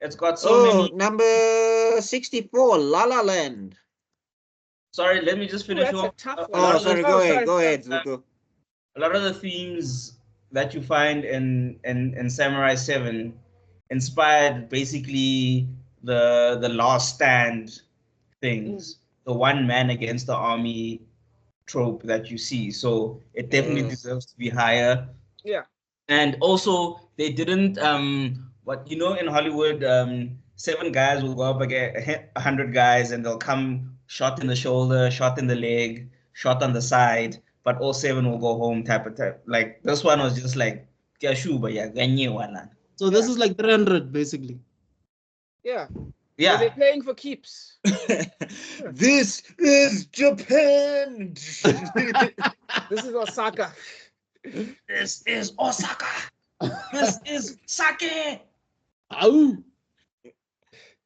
It's got so many. Number 64, Lala Land. Sorry, let me just finish That's a off. tough A one. lot Oh, of the sorry, go ahead, sorry. Zuko. a lot of the themes that you find in Samurai 7 inspired basically the last stand things, the one man against the army trope that you see. So it definitely deserves to be higher. Yeah. And also they didn't what you know in Hollywood, seven guys will go up against 100 guys and they'll come shot in the shoulder, shot in the leg, shot on the side, but all seven will go home type. Like this one was just like "Kiashuba ya ganye wala." So this is like 300 basically. Yeah. Yeah. They're playing for keeps. This is Japan. This is Osaka. This is Osaka. This is sake. Ow.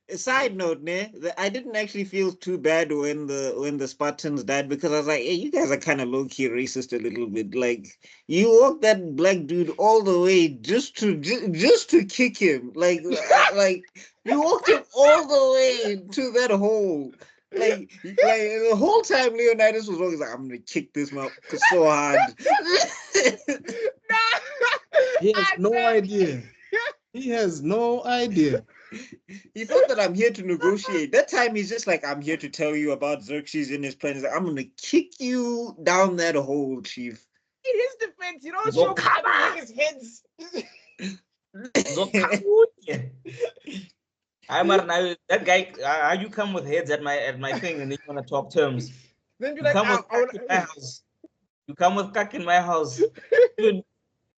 Side note, I didn't actually feel too bad when the Spartans died, because I was like, hey, you guys are kind of low key racist a little bit. Like, you walked that black dude all the way just to kick him. Like you walked him all the way to that hole. Like the whole time Leonidas was always like, I'm gonna kick this motherfucker so hard. He has no idea. He has no idea. He thought that I'm here to negotiate. That time he's just like, I'm here to tell you about Xerxes and his plans. Like, I'm gonna kick you down that hole, chief. In his defense, you don't show his heads. That guy, you come with heads at my thing and then you want to talk terms. Then you come with cack in my house. You come with cack in my house.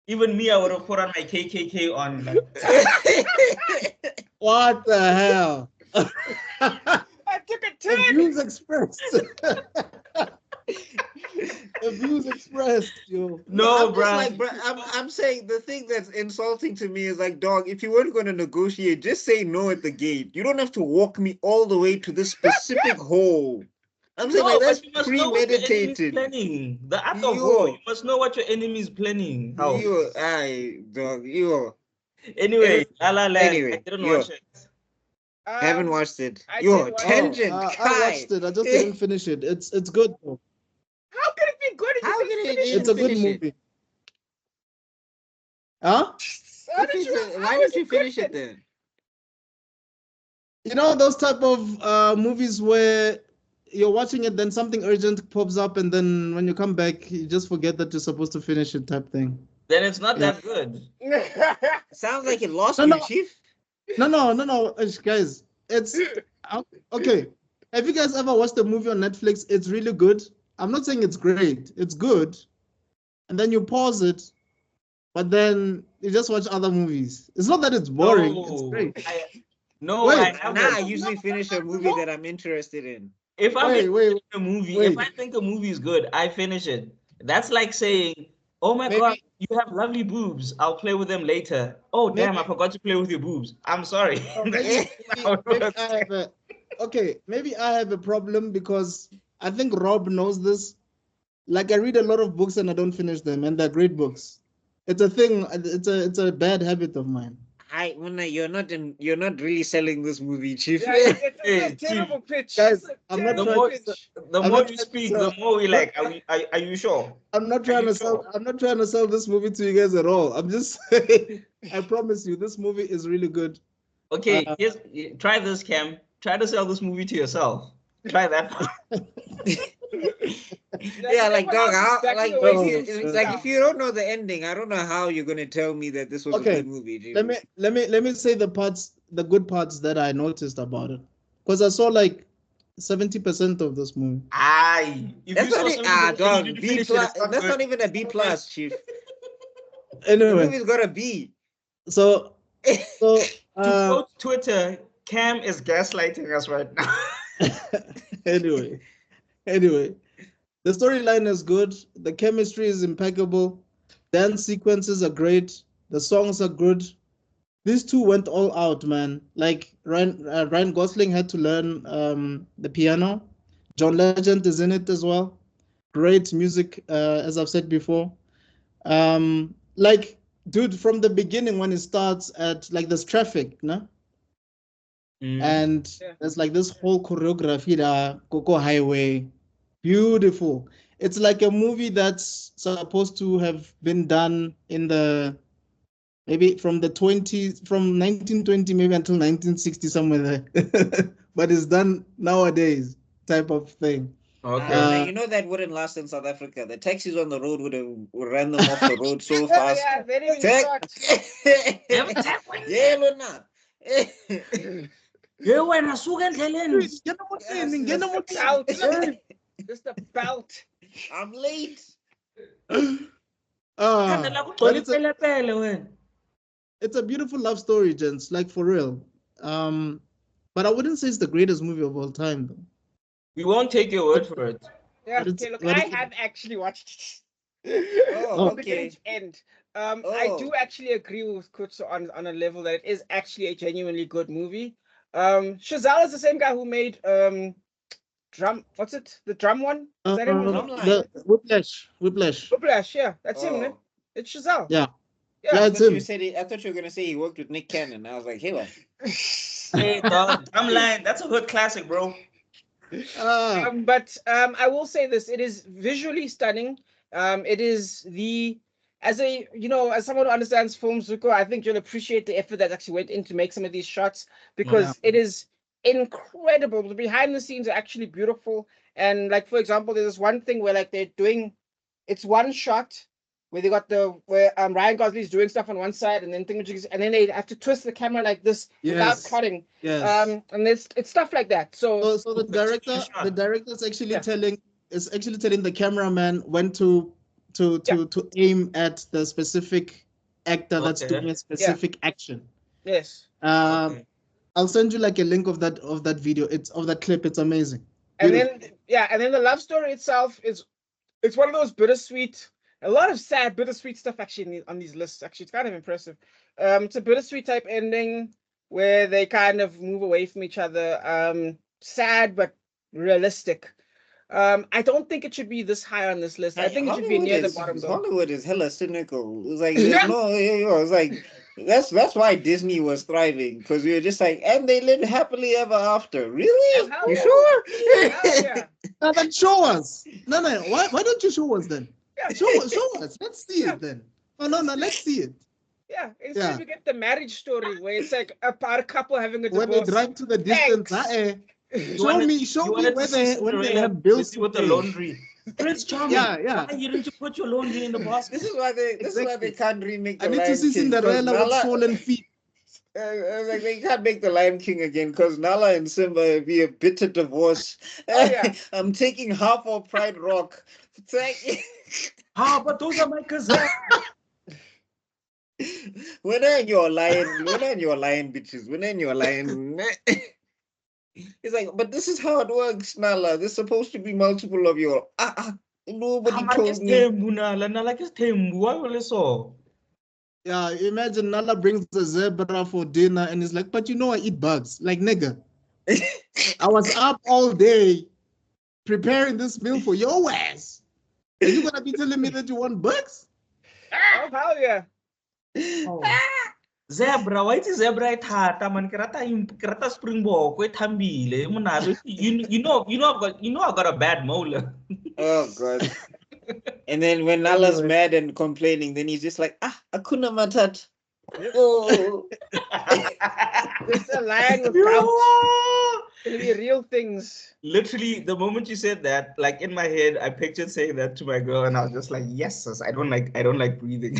Even me, I would have put on my KKK on. What the hell? I took a turn. The views expressed. The views expressed, yo. No, bro. Like, I'm saying the thing that's insulting to me is like, dog, if you weren't going to negotiate, just say no at the gate. You don't have to walk me all the way to this specific hole. I'm saying like that's premeditated. Planning. The art of war. You must know what your enemy is planning. How? Anyway, Lala Land. Anyway, I didn't watch it. I haven't watched it. Tangent. I watched it. I just didn't finish it. It's good though. How can it be good? It's a good movie. Huh? Why did you finish it then? You know those type of movies where you're watching it, then something urgent pops up, and then when you come back, you just forget that you're supposed to finish it type thing. Then it's not that good. Sounds like it lost you, Chief. No, guys. It's okay. Have you guys ever watched a movie on Netflix? It's really good. I'm not saying it's great. It's good. And then you pause it, but then you just watch other movies. It's not that it's boring. It's great. I usually finish a movie that I'm interested in. If I'm in a movie, if I think a movie is good, I finish it. That's like saying, oh my God, you have lovely boobs. I'll play with them later. Oh, damn, I forgot to play with your boobs. I'm sorry. Maybe I have a problem because I think Rob knows this. Like, I read a lot of books and I don't finish them, and they're great books. It's a thing. It's a bad habit of mine. You're not really selling this movie, Chief. Yeah, it's a terrible pitch. Guys, I'm not trying the more you speak, the more we like. Are you sure? I'm not trying to sell this movie to you guys at all. I'm just saying, I promise you, this movie is really good. Okay, try this, Cam. Try to sell this movie to yourself. Try that. Yeah, like dog. If you don't know the ending, I don't know how you're gonna tell me that this was a good movie. Jimmy. Let me say the good parts that I noticed about it, because I saw like 70% of this movie. That's not even a B plus, Chief. Anyway, the movie's got a B. So to quote Twitter, Cam is gaslighting us right now. Anyway, the storyline is good. The chemistry is impeccable. Dance sequences are great. The songs are good. These two went all out, man. Like Ryan Gosling had to learn the piano. John Legend is in it as well. Great music, as I've said before. Like, dude, from the beginning when it starts at like there's traffic, no? And Yeah. there's like this whole choreography, the Coco Highway, beautiful. It's like a movie that's supposed to have been done in the maybe from the 20s, from 1920 maybe until 1960 somewhere there, but it's done nowadays type of thing. Okay. Now you know that wouldn't last in South Africa. The taxis on the road would ran them off the road so fast. Yeah, they didn't even Tech. start. Yeah, Luna. Yeah, when I saw Ngena motleni, ngena motleni. Just a belt. I'm late. But it's a beautiful love story, gents, like for real. But I wouldn't say it's the greatest movie of all time, though. we won't take your word for it. Yeah, But it's- okay, look, but I it's- have actually watched Oh, from beginning okay. to end. I do Oh. actually agree with Kutsu on a level that it is actually a genuinely good movie. Chazelle is the same guy who made what's it? The drum one? Is that him? Drumline. The Whiplash. Whiplash, yeah, that's him, man. Oh. It's Chazelle. Yeah. Yeah. Yeah, I it's thought you him. said I thought you were gonna say he worked with Nick Cannon. I was like, hey, what? Hey, dog, Drumline, that's a hood classic, bro. But I will say this: it is visually stunning. It is as someone who understands film, Zuko, I think you'll appreciate the effort that actually went in to make some of these shots because it is incredible. The behind the scenes are actually beautiful. And like for example, there's this one thing where like it's one shot where they got where Ryan Gosling's doing stuff on one side and then they have to twist the camera like this without cutting. Yes. And it's stuff like that. So So the director's actually Yeah. telling the cameraman when to aim at the specific actor that's Okay. doing a specific action. yes. Um, I'll send you like a link of that video. It's of that clip. It's amazing. And Beautiful. then the love story itself it's one of those bittersweet, a lot of sad bittersweet stuff actually on these lists. Actually, it's kind of impressive. It's a bittersweet type ending where they kind of move away from each other. Sad but realistic. I don't think it should be this high on this list. I think it should be near the bottom though. Hollywood is hella cynical. It's like there's it's like that's why Disney was thriving because we were just like, and they lived happily ever after. Really? Hell You yeah. sure? Hell yeah. Now then show us. No. Why don't you show us then? Yeah. Show us. Let's see it then. Oh no, let's see it. Yeah, instead we get the marriage story where it's like a couple having a When divorce. they drive to the distance, show me when they have bills to with the pay. laundry. Prince Charming. Yeah. Why you didn't put your laundry in the basket? This is why they can't remake the I need Lion to see King, 'cause Cinderella with Nala- swollen feet. like they can't make the Lion King again because Nala and Simba be a bitter divorce. Oh, yeah. I'm taking half of Pride Rock. But those are my cousins. When are your lion bitches? When are your lion? It's like, but this is how it works, Nala. There's supposed to be multiple of your. Nobody told me. Why will it so? Yeah, imagine Nala brings the zebra for dinner and he's like, but you know I eat bugs. Like, nigga, I was up all day preparing this meal for your ass. Are you gonna be telling me that you want bugs? Oh hell yeah. Zebra, why is zebra thata man kerata springbok we thambile monalo you know I got a bad molar. Oh god. And then when Nala's mad and complaining, then he's just like, Akuna Matat. Oh. It's a lion with gout. It'll be real things. Literally, the moment you said that, like in my head, I pictured saying that to my girl, and I was just like, "Yes, sis, I don't like breathing."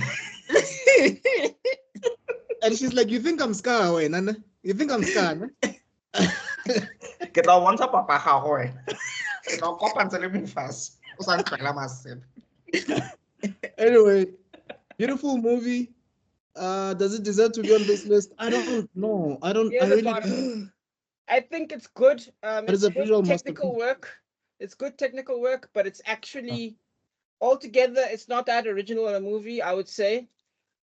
And she's like, you think I'm scar away, Nana? You think I'm scar? Get all one top of a hoy. Get all cop and tell me fast. Anyway, beautiful movie. Does it deserve to be on this list? I don't know. I think it's good. It's a good visual technical masterpiece. work. It's good technical work, but it's actually altogether it's not that original in a movie, I would say.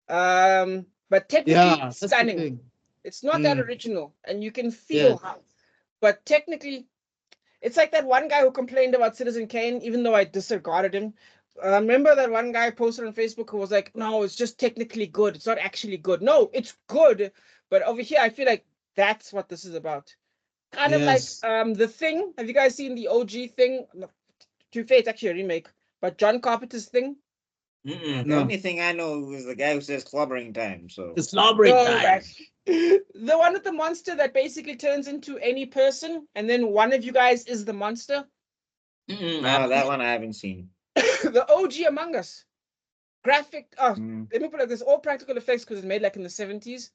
But technically it's stunning. It's not that original, and you can feel how. But technically, it's like that one guy who complained about Citizen Kane, even though I disregarded him. Remember that one guy posted on Facebook who was like, "No, it's just technically good. It's not actually good." No, it's good, but over here I feel like That's what this is about. Kind of Yes. like The Thing. Have you guys seen the OG Thing? No, to be fair, it's actually a remake, but John Carpenter's Thing. Mm-mm. The No. only thing I know is the guy who says clobbering time. So It's slobbering No, time. man. The one with the monster that basically turns into any person, and then one of you guys is the monster. Mm-mm. no, that one I haven't seen. The OG Among Us. Graphic. Oh, Mm. let me put it like this: all practical effects because it's made like in the 70s,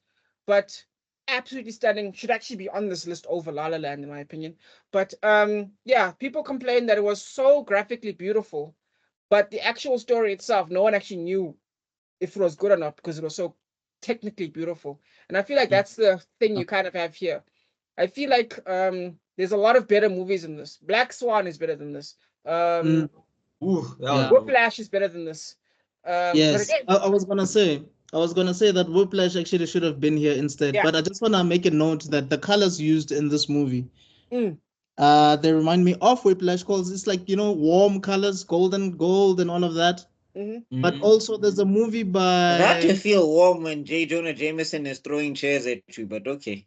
but absolutely stunning. Should actually be on this list over La La Land, in my opinion. But yeah, people complain that it was so graphically beautiful, but the actual story itself, no one actually knew if it was good or not because it was so technically beautiful. And I feel like that's the thing you kind of have here. I feel like there's a lot of better movies in this. Black Swan is better than this. Mm, Ooh, that Yeah. was Whiplash is better than this. But yes. again, I was gonna say that Whiplash actually should have been here instead. Yeah. But I just wanna make a note that the colors used in this movie, mm, they remind me of Whiplash because it's like, warm colors, golden gold and all of that. mhm. But Mhm. also there's a movie That to by feel warm when J. Jonah Jameson is throwing chairs at you, but okay.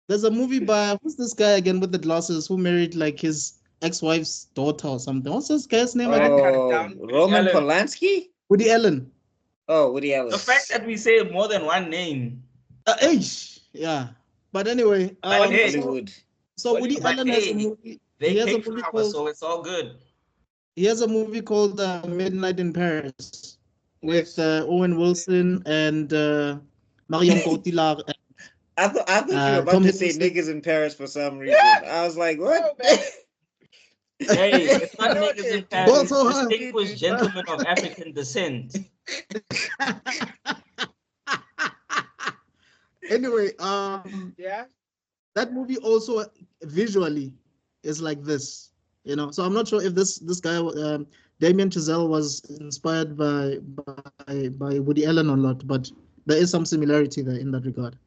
who's this guy again with the glasses who married like his ex-wife's daughter or something? What's this guy's name again? cut it Oh, down. Roman Allen. Polanski? Woody Allen. Oh, Woody Allen. The fact that we say more than one name. Yeah. But anyway, But hey, Hollywood. so Woody but Allen has a hey, movie. they He has a came movie from us, called so it's all good. Midnight in Paris with Yes. Owen Wilson and Marion Cotillard I thought you were and about Tom to say Hiddleston. niggas in Paris for some reason. I was like, what? Oh, man. Hey, it's not You know niggas in what, Paris, Also, it's distinguished gentlemen of African descent. Anyway, Yeah. that movie also visually is like this, So I'm not sure if this guy, Damien Chazelle, was inspired by Woody Allen or not, but there is some similarity there in that regard.